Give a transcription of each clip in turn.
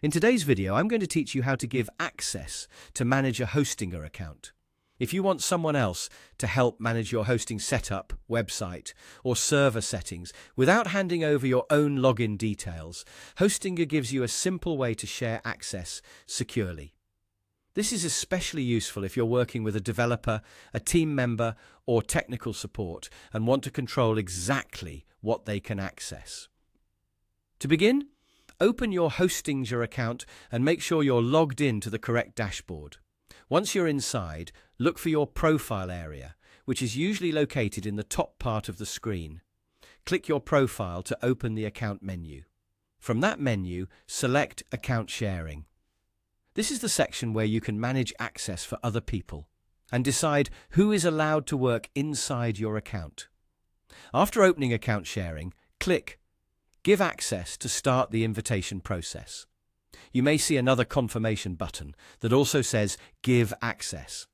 In today's video, I'm going to teach you how to give access to manage a Hostinger account. If you want someone else to help manage your hosting setup, website, or server settings without handing over your own login details, Hostinger gives you a simple way to share access securely. This is especially useful if you're working with a developer, a team member, or technical support and want to control exactly what they can access. To begin, open your Hostinger account and make sure you're logged in to the correct dashboard. Once you're inside, look for your profile area, which is usually located in the top part of the screen. Click your profile to open the account menu. From that menu, select Account Sharing. This is the section where you can manage access for other people and decide who is allowed to work inside your account. After opening Account Sharing, click Give Access to start the invitation process. You may see another confirmation button that also says Give Access.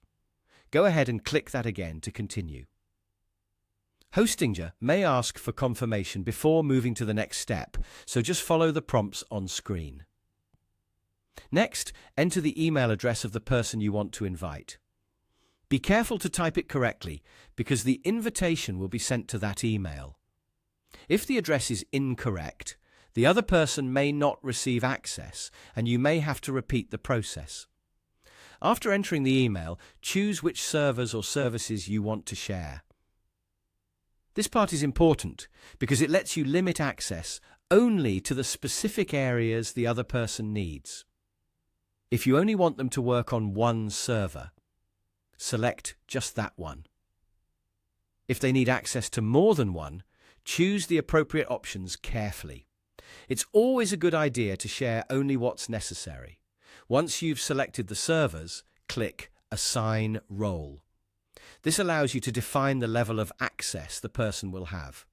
Go ahead and click that again to continue. Hostinger may ask for confirmation before moving to the next step, so just follow the prompts on screen. Next, enter the email address of the person you want to invite. Be careful to type it correctly, because the invitation will be sent to that email. If the address is incorrect, the other person may not receive access, and you may have to repeat the process. After entering the email, choose which servers or services you want to share. This part is important because it lets you limit access only to the specific areas the other person needs. If you only want them to work on one server, select just that one. If they need access to more than one, choose the appropriate options carefully. It's always a good idea to share only what's necessary. Once you've selected the servers, click Assign Role. This allows you to define the level of access the person will have.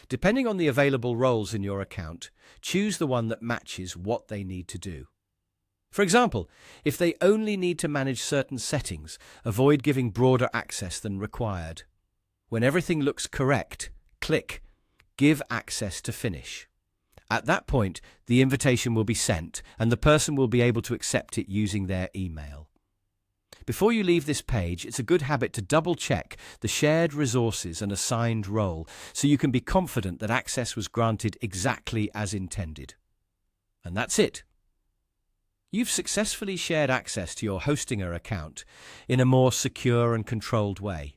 Depending on the available roles in your account, choose the one that matches what they need to do. For example, if they only need to manage certain settings, avoid giving broader access than required. When everything looks correct, click Give Access to finish. At that point, the invitation will be sent and the person will be able to accept it using their email. Before you leave this page, it's a good habit to double-check the shared resources and assigned role so you can be confident that access was granted exactly as intended. And that's it. You've successfully shared access to your Hostinger account in a more secure and controlled way.